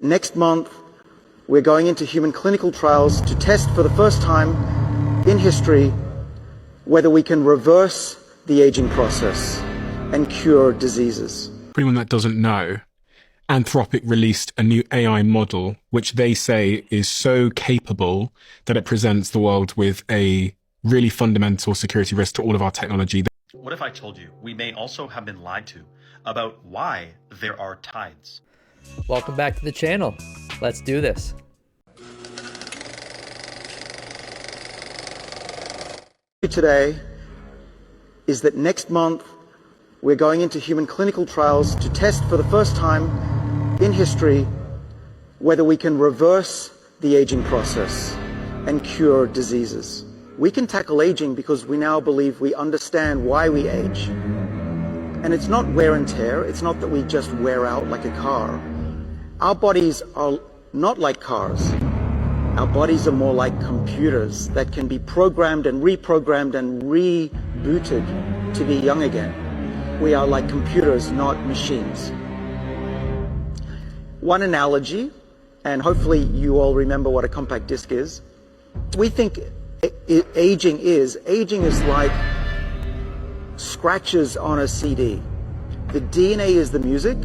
Next month, we're going into human clinical trials to test for the first time in history whether we can reverse the aging process and cure diseases. For anyone that doesn't know, Anthropic released a new AI model, which they say is so capable that it presents the world with a really fundamental security risk to all of our technology. What if I told you we may also have been lied to about why there are tides? Welcome back to the channel. Let's do this. Today is that next month we're going into human clinical trials to test for the first time in history whether we can reverse the aging process and cure diseases. We can tackle aging because we now believe we understand why we age. And it's not wear and tear. It's not that we just wear out like a car. Our bodies are not like cars. Our bodies are more like computers that can be programmed and reprogrammed and rebooted to be young again. We are like computers, not machines. One analogy, and hopefully you all remember what a compact disc is. We think aging is like scratches on a CD. The DNA is the music,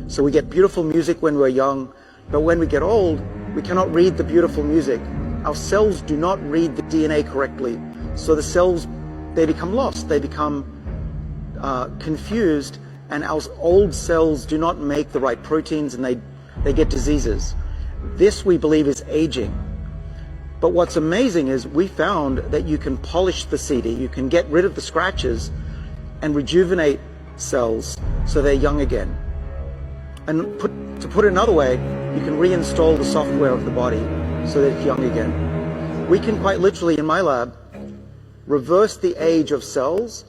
so we get beautiful music when we're young, but when we get old, we cannot read the beautiful music. Our cells do not read the DNA correctly, so the cells, they become lost, they become confused, and our old cells do not make the right proteins and they get diseases. This, we believe, is aging. But what's amazing is we found that you can polish the CD, you can get rid of the scratches and rejuvenate cells so they're young again. And to put it another way, you can reinstall the software of the body so that it's young again. We can quite literally, in my lab, reverse the age of cells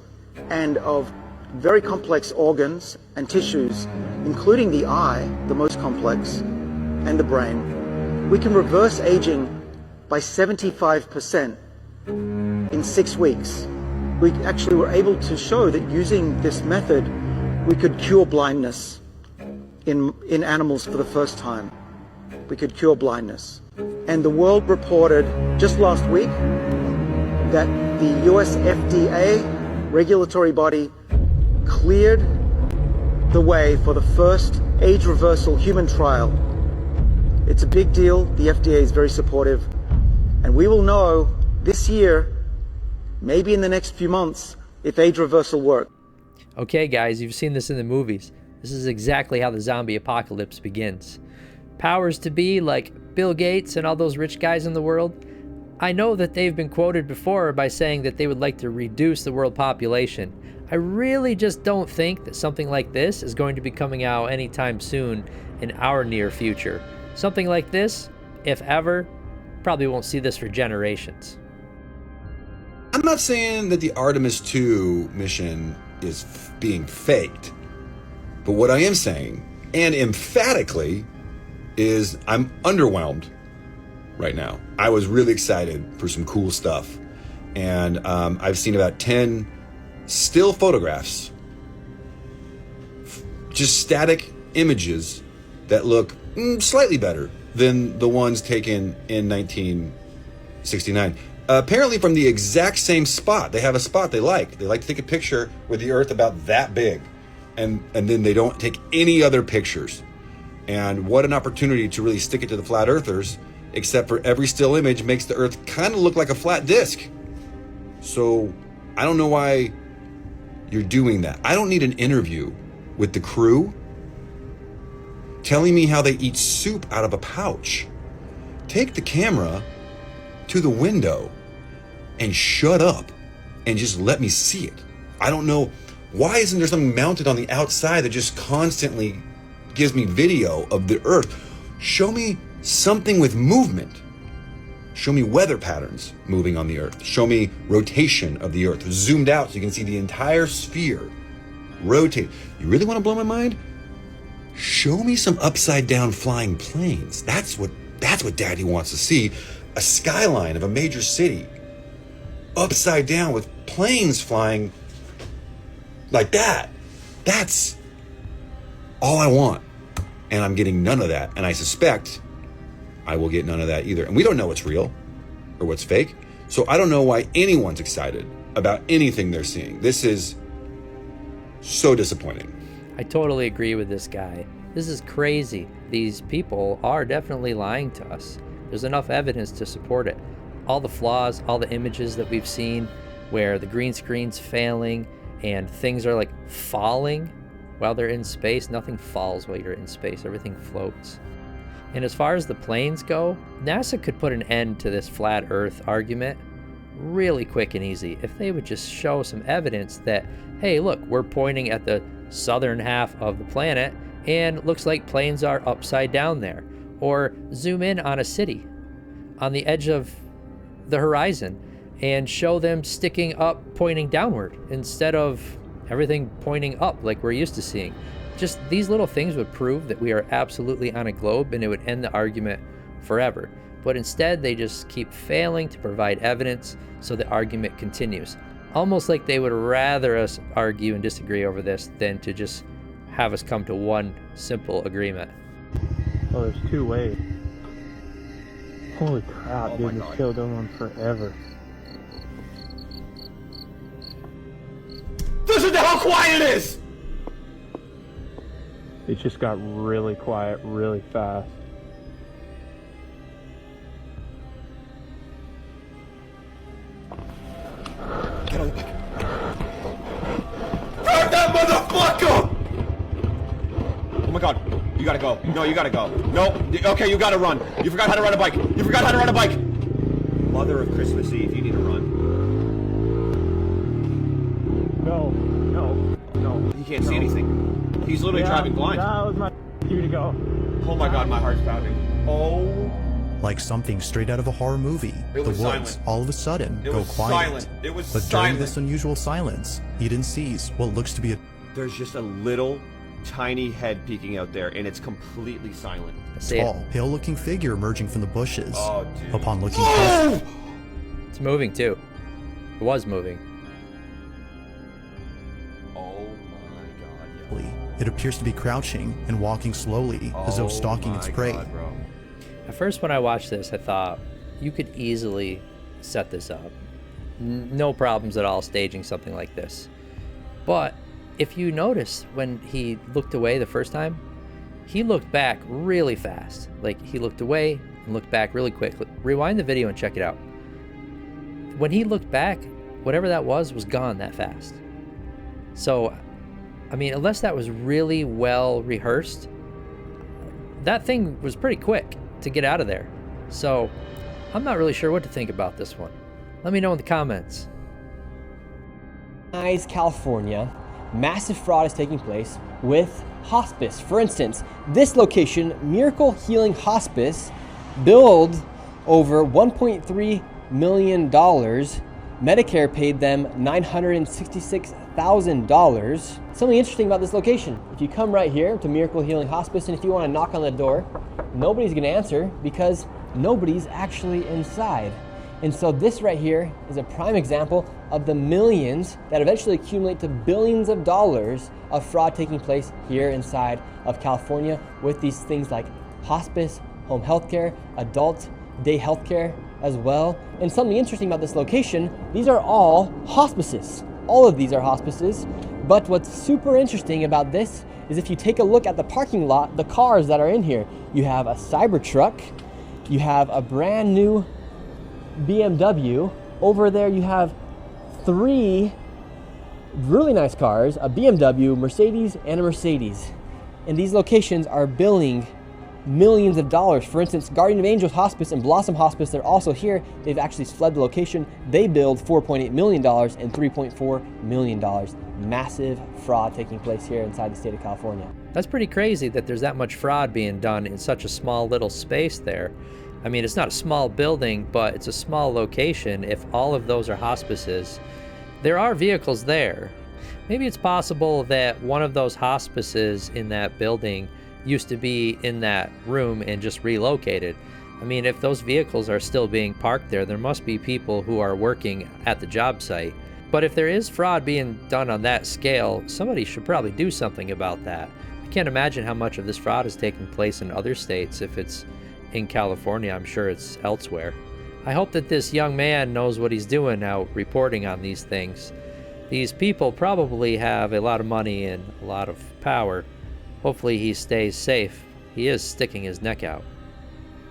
and of very complex organs and tissues, including the eye, the most complex, and the brain. We can reverse aging by 75% in 6 weeks. We actually were able to show that using this method, we could cure blindness in animals for the first time. We could cure blindness. And the world reported just last week that the US FDA regulatory body cleared the way for the first age reversal human trial. It's a big deal. The FDA is very supportive. And we will know this year, maybe in the next few months, if age reversal works. Okay, guys, you've seen this in the movies. This is exactly how the zombie apocalypse begins. Powers to be like Bill Gates and all those rich guys in the world, I know that they've been quoted before by saying that they would like to reduce the world population. I really just don't think that something like this is going to be coming out anytime soon in our near future. Something like this, if ever, probably won't see this for generations. I'm not saying that the Artemis 2 mission is being faked, but what I am saying, and emphatically, is I'm underwhelmed right now. I was really excited for some cool stuff, and I've seen about 10 still photographs, just static images that look slightly better than the ones taken in 1969. Apparently from the exact same spot. They have a spot they like. They like to take a picture with the Earth about that big, and then they don't take any other pictures. And what an opportunity to really stick it to the flat earthers, except for every still image makes the Earth kind of look like a flat disc. So I don't know why you're doing that. I don't need an interview with the crew telling me how they eat soup out of a pouch. Take the camera to the window and shut up and just let me see it. I don't know, why isn't there something mounted on the outside that just constantly gives me video of the Earth? Show me something with movement. Show me weather patterns moving on the Earth. Show me rotation of the Earth, zoomed out so you can see the entire sphere rotate. You really want to blow my mind? Show me some upside down flying planes. That's what Daddy wants to see. A skyline of a major city upside down with planes flying like that. That's all I want. And I'm getting none of that. And I suspect I will get none of that either. And we don't know what's real or what's fake. So I don't know why anyone's excited about anything they're seeing. This is so disappointing. I totally agree with this guy. This is crazy. These people are definitely lying to us. There's enough evidence to support it. All the flaws, all the images that we've seen where the green screen's failing and things are like falling while they're in space. Nothing falls while you're in space. Everything floats. And as far as the planes go, NASA could put an end to this flat Earth argument really quick and easy if they would just show some evidence that, hey, look, we're pointing at the southern half of the planet and it looks like planes are upside down there. Or zoom in on a city on the edge of the horizon and show them sticking up, pointing downward instead of everything pointing up like we're used to seeing. Just these little things would prove that we are absolutely on a globe, and it would end the argument forever. But instead, they just keep failing to provide evidence, so the argument continues. Almost like they would rather us argue and disagree over this than to just have us come to one simple agreement. Oh, there's two ways. Holy crap, dude, this show going on forever. This is how quiet it is! It just got really quiet really fast. Get on the bike. Grab that motherfucker! Oh my god, you gotta go. No, you gotta go. No, okay, you gotta run. You forgot how to ride a bike. You forgot how to ride a bike. Mother of Christmas Eve, you need to run. No. He can't see anything. He's literally driving blind. That was my cue to go. Oh my god, my heart's pounding. Oh. Like something straight out of a horror movie, It the was woods silent. all of a sudden It go was quiet. silent. It was But silent. during this unusual silence, Eden sees what looks to be a There's just a little tiny head peeking out there, and it's completely silent. I see it. tall, pale-looking figure emerging from the bushes. Oh, dude. Upon looking closer, It's moving too. It was moving. Oh my god, yeah. it appears to be crouching and walking slowly, as though stalking its prey. God, bro. At first, when I watched this, I thought you could easily set this up. No problems at all staging something like this. But if you notice when he looked away the first time, he looked back really fast. Like he looked away and looked back really quick. Rewind the video and check it out. When he looked back, whatever that was gone that fast. So, I mean, unless that was really well rehearsed, that thing was pretty quick to get out of there. So, I'm not really sure what to think about this one. Let me know in the comments. California, massive fraud is taking place with hospice. For instance, this location, Miracle Healing Hospice, billed over $1.3 million. Medicare paid them $966,000. Something interesting about this location. If you come right here to Miracle Healing Hospice, and if you want to knock on the door, nobody's going to answer because nobody's actually inside. And so this right here is a prime example of the millions that eventually accumulate to billions of dollars of fraud taking place here inside of California with these things like hospice, home health care, adult day health care as well. And something interesting about this location, these are all hospices. All of these are hospices. But what's super interesting about this is if you take a look at the parking lot, the cars that are in here, you have a Cybertruck, you have a brand new BMW. Over there you have 3 really nice cars, a BMW, Mercedes, and a Mercedes. And these locations are billing millions of dollars. For instance, Guardian of Angels Hospice and Blossom Hospice, they're also here. They've actually fled the location. They billed $4.8 million and $3.4 million. Massive fraud taking place here inside the state of California. That's pretty crazy that there's that much fraud being done in such a small little space there. I mean, it's not a small building, but it's a small location. If all of those are hospices, there are vehicles there. Maybe it's possible that one of those hospices in that building used to be in that room and just relocated. I mean, if those vehicles are still being parked there, there must be people who are working at the job site. But if there is fraud being done on that scale, somebody should probably do something about that. can't imagine how much of this fraud is taking place in other states. If it's in California, I'm sure it's elsewhere. I hope that this young man knows what he's doing out reporting on these things. These people probably have a lot of money and a lot of power. Hopefully he stays safe. He is sticking his neck out.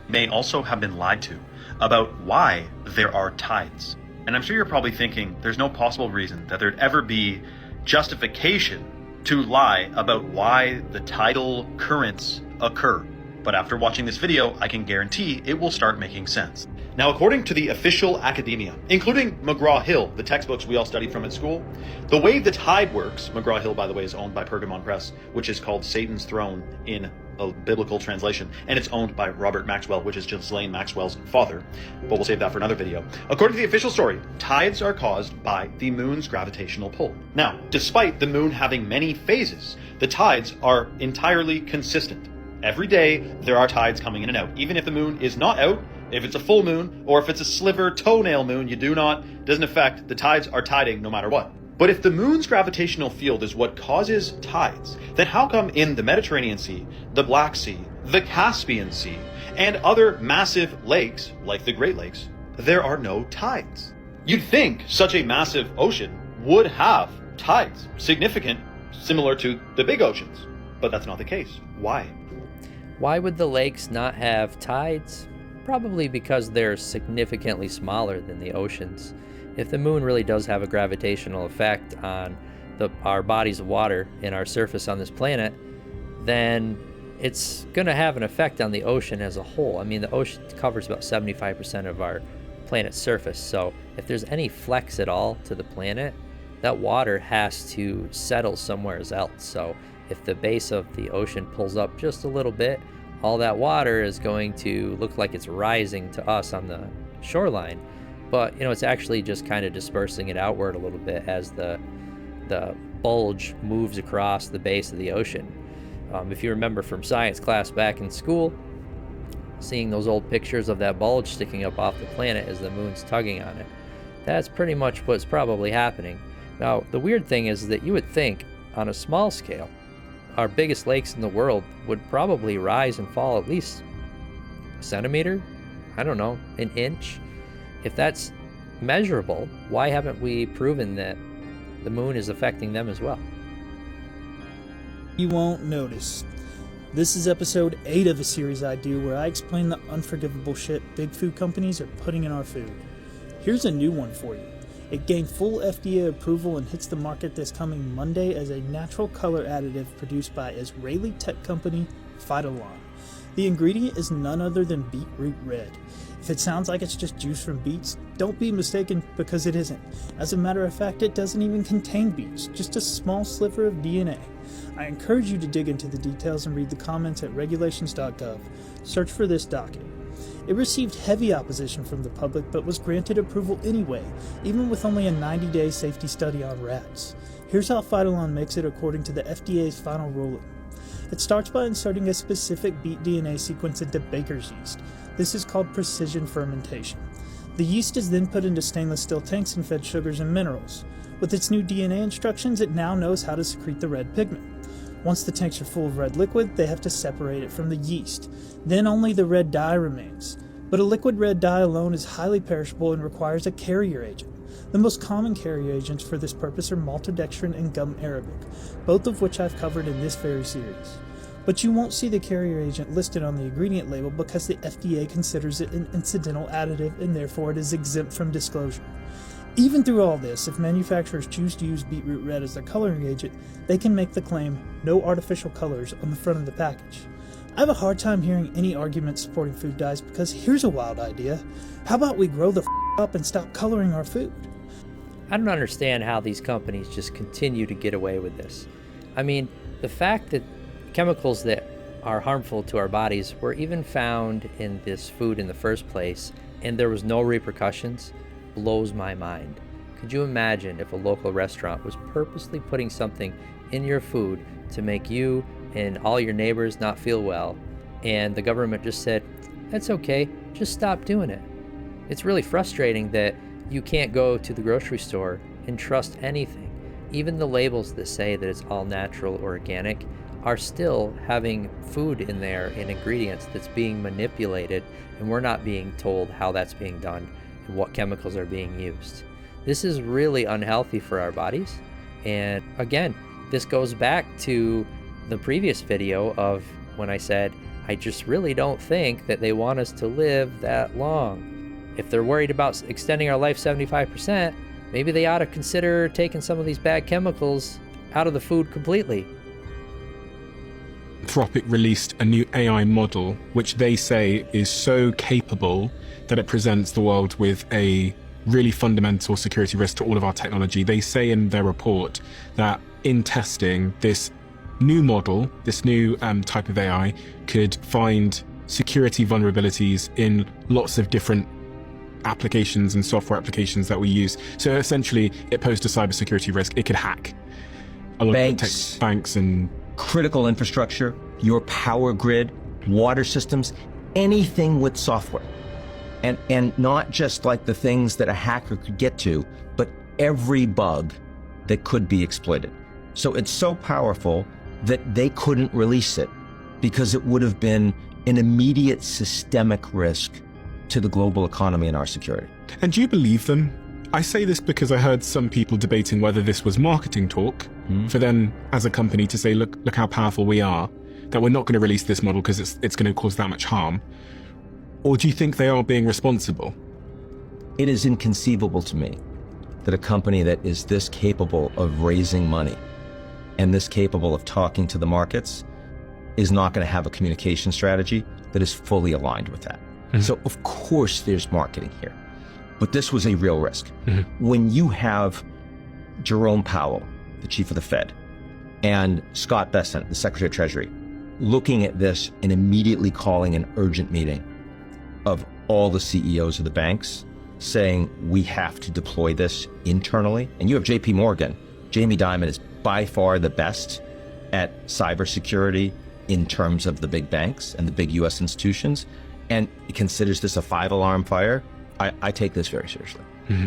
May also have been lied to about why there are tides. And I'm sure you're probably thinking there's no possible reason that there'd ever be justification to lie about why the tidal currents occur. But after watching this video, I can guarantee it will start making sense. Now, according to the official academia, including McGraw-Hill, the textbooks we all studied from at school, the way the tide works, McGraw-Hill, by the way, is owned by Pergamon Press, which is called Satan's Throne in a biblical translation, and it's owned by Robert Maxwell, which is Ghislaine Maxwell's father, but we'll save that for another video. According to the official story, tides are caused by the moon's gravitational pull. Now, despite the moon having many phases, the tides are entirely consistent. Every day, there are tides coming in and out. Even if the moon is not out, if it's a full moon, or if it's a sliver toenail moon, doesn't affect, the tides are tiding no matter what. But if the moon's gravitational field is what causes tides, then how come in the Mediterranean Sea, the Black Sea, the Caspian Sea, and other massive lakes, like the Great Lakes, there are no tides? You'd think such a massive ocean would have tides, significant, similar to the big oceans, but that's not the case. Why? Why would the lakes not have tides? Probably because they're significantly smaller than the oceans. If the moon really does have a gravitational effect on our bodies of water and our surface on this planet, then it's going to have an effect on the ocean as a whole. I mean, the ocean covers about 75% of our planet's surface, so if there's any flex at all to the planet, that water has to settle somewhere else. So if the base of the ocean pulls up just a little bit, all that water is going to look like it's rising to us on the shoreline, but it's actually just kind of dispersing it outward a little bit as the bulge moves across the base of the ocean. If you remember from science class back in school, seeing those old pictures of that bulge sticking up off the planet as the moon's tugging on it, that's pretty much what's probably happening. Now, the weird thing is that you would think on a small scale, our biggest lakes in the world would probably rise and fall at least a centimeter, I don't know, an inch. If that's measurable, why haven't we proven that the moon is affecting them as well? You won't notice. This is episode 8 of a series I do where I explain the unforgivable shit big food companies are putting in our food. Here's a new one for you. It gained full FDA approval and hits the market this coming Monday as a natural color additive produced by Israeli tech company Phytolon. The ingredient is none other than beetroot red. If it sounds like it's just juice from beets, don't be mistaken, because it isn't. As a matter of fact, it doesn't even contain beets, just a small sliver of DNA. I encourage you to dig into the details and read the comments at regulations.gov. Search for this docket. It received heavy opposition from the public, but was granted approval anyway, even with only a 90-day safety study on rats. Here's how Phytolon makes it according to the FDA's final ruling. It starts by inserting a specific beet DNA sequence into baker's yeast. This is called precision fermentation. The yeast is then put into stainless steel tanks and fed sugars and minerals. With its new DNA instructions, it now knows how to secrete the red pigment. Once the tanks are full of red liquid, they have to separate it from the yeast. Then only the red dye remains. But a liquid red dye alone is highly perishable and requires a carrier agent. The most common carrier agents for this purpose are maltodextrin and gum arabic, both of which I've covered in this very series. But you won't see the carrier agent listed on the ingredient label because the FDA considers it an incidental additive and therefore it is exempt from disclosure. Even through all this, if manufacturers choose to use beetroot red as their coloring agent, they can make the claim, "no artificial colors" on the front of the package. I have a hard time hearing any argument supporting food dyes because here's a wild idea. How about we grow the up and stop coloring our food? I don't understand how these companies just continue to get away with this. I mean, the fact that chemicals that are harmful to our bodies were even found in this food in the first place and there was no repercussions blows my mind. Could you imagine if a local restaurant was purposely putting something in your food to make you and all your neighbors not feel well, and the government just said, "That's okay, just stop doing it"? It's really frustrating that you can't go to the grocery store and trust anything. Even the labels that say that it's all natural or organic, are still having food in there and ingredients that's being manipulated, and we're not being told how that's being done and what chemicals are being used. This is really unhealthy for our bodies. And again, this goes back to the previous video of when I said, I just really don't think that they want us to live that long. If they're worried about extending our life 75%, maybe they ought to consider taking some of these bad chemicals out of the food completely. Anthropic released a new AI model, which they say is so capable that it presents the world with a really fundamental security risk to all of our technology. They say in their report that in testing, this new model, this new type of AI, could find security vulnerabilities in lots of different applications and software applications that we use. So essentially, it posed a cybersecurity risk. It could hack a lot of banks and critical infrastructure, your power grid, water systems, anything with software. And not just like the things that a hacker could get to, but every bug that could be exploited. So it's so powerful that they couldn't release it because it would have been an immediate systemic risk to the global economy and our security. And do you believe them? I say this because I heard some people debating whether this was marketing talk for them as a company to say, look how powerful we are, that we're not going to release this model because it's going to cause that much harm. Or do you think they are being responsible? It is inconceivable to me that a company that is this capable of raising money and this capable of talking to the markets is not going to have a communication strategy that is fully aligned with that. So of course there's marketing here, but this was a real risk. When you have Jerome Powell, the chief of the Fed, and Scott Bessent, the Secretary of Treasury, looking at this and immediately calling an urgent meeting of all the CEOs of the banks, saying we have to deploy this internally. And you have JP Morgan. Jamie Dimon is by far the best at cybersecurity in terms of the big banks and the big US institutions, and he considers this a 5-alarm fire. I take this very seriously.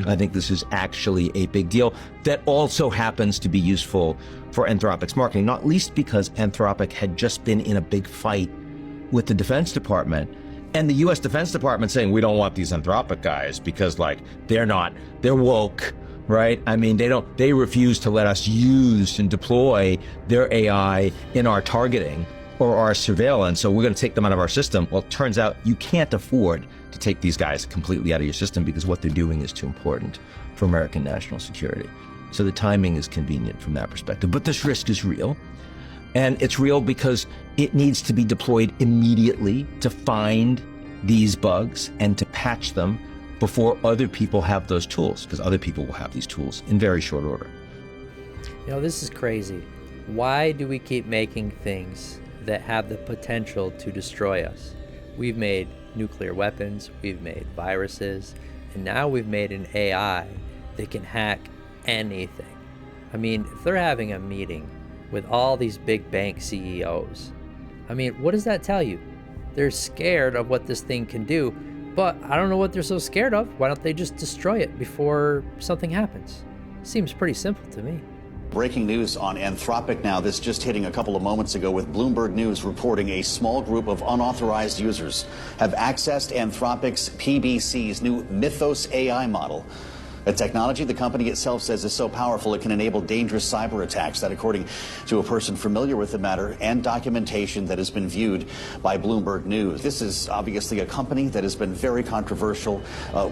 I think this is actually a big deal that also happens to be useful for Anthropic's marketing, not least because Anthropic had just been in a big fight with the Defense Department, and the US Defense Department saying, we don't want these Anthropic guys because they're woke, right? I mean, they refuse to let us use and deploy their AI in our targeting or our surveillance, so we're going to take them out of our system. Well, it turns out you can't afford to take these guys completely out of your system because what they're doing is too important for American national security. So the timing is convenient from that perspective. But this risk is real. And it's real because it needs to be deployed immediately to find these bugs and to patch them before other people have those tools, because other people will have these tools in very short order. You know, this is crazy. Why do we keep making things that have the potential to destroy us? We've made nuclear weapons, we've made viruses, and now we've made an AI that can hack anything. I mean, if they're having a meeting with all these big bank CEOs, I mean, what does that tell you? They're scared of what this thing can do, but I don't know what they're so scared of. Why don't they just destroy it before something happens? Seems pretty simple to me. Breaking news on Anthropic now. This just hitting a couple of moments ago with Bloomberg News reporting a small group of unauthorized users have accessed Anthropic's PBC's new Mythos AI model. A technology the company itself says is so powerful it can enable dangerous cyber attacks. That according to a person familiar with the matter and documentation that has been viewed by Bloomberg News. This is obviously a company that has been very controversial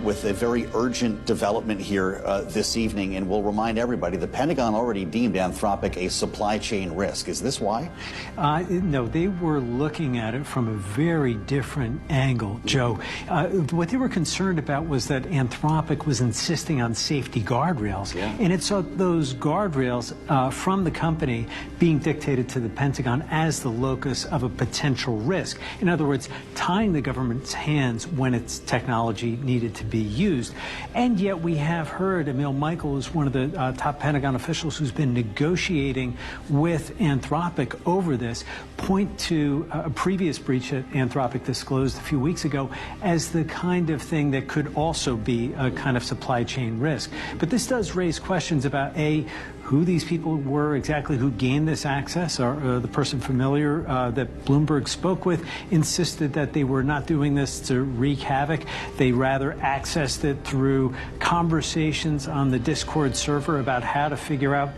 with a very urgent development here this evening. And we'll remind everybody the Pentagon already deemed Anthropic a supply chain risk. Is this why? No, they were looking at it from a very different angle, Joe. What they were concerned about was that Anthropic was insisting on safety guardrails, and it saw those guardrails from the company being dictated to the Pentagon as the locus of a potential risk. In other words, tying the government's hands when its technology needed to be used. And yet we have heard Emil Michael is one of the top Pentagon officials who's been negotiating with Anthropic over this, point to a previous breach that Anthropic disclosed a few weeks ago as the kind of thing that could also be a kind of supply chain risk. But this does raise questions about, A, who these people were, exactly who gained this access. Or the person familiar that Bloomberg spoke with insisted that they were not doing this to wreak havoc. They rather accessed it through conversations on the Discord server about how to figure out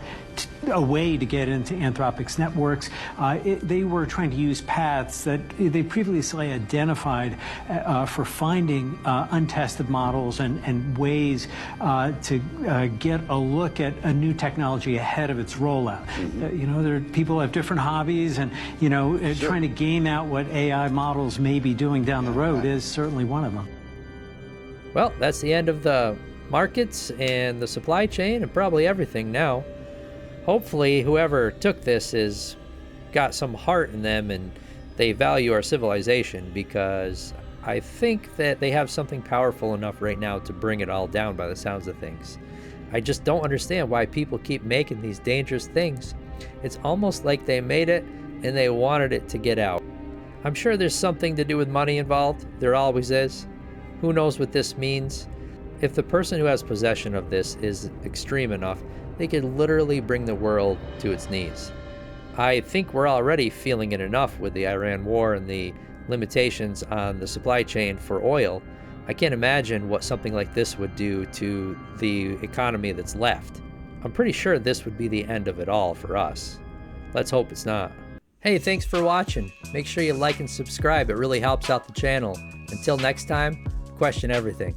a way to get into Anthropic's networks. They were trying to use paths that they previously identified for finding untested models and ways to get a look at a new technology ahead of its rollout. People have different hobbies, and trying to game out what AI models may be doing down the road is certainly one of them. Well, that's the end of the markets and the supply chain and probably everything now. Hopefully whoever took this has got some heart in them and they value our civilization, because I think that they have something powerful enough right now to bring it all down by the sounds of things. I just don't understand why people keep making these dangerous things. It's almost like they made it and they wanted it to get out. I'm sure there's something to do with money involved. There always is. Who knows what this means? If the person who has possession of this is extreme enough, they could literally bring the world to its knees. I think we're already feeling it enough with the Iran war and the limitations on the supply chain for oil. I can't imagine what something like this would do to the economy that's left. I'm pretty sure this would be the end of it all for us. Let's hope it's not. Hey, thanks for watching. Make sure you like and subscribe. It really helps out the channel. Until next time, question everything.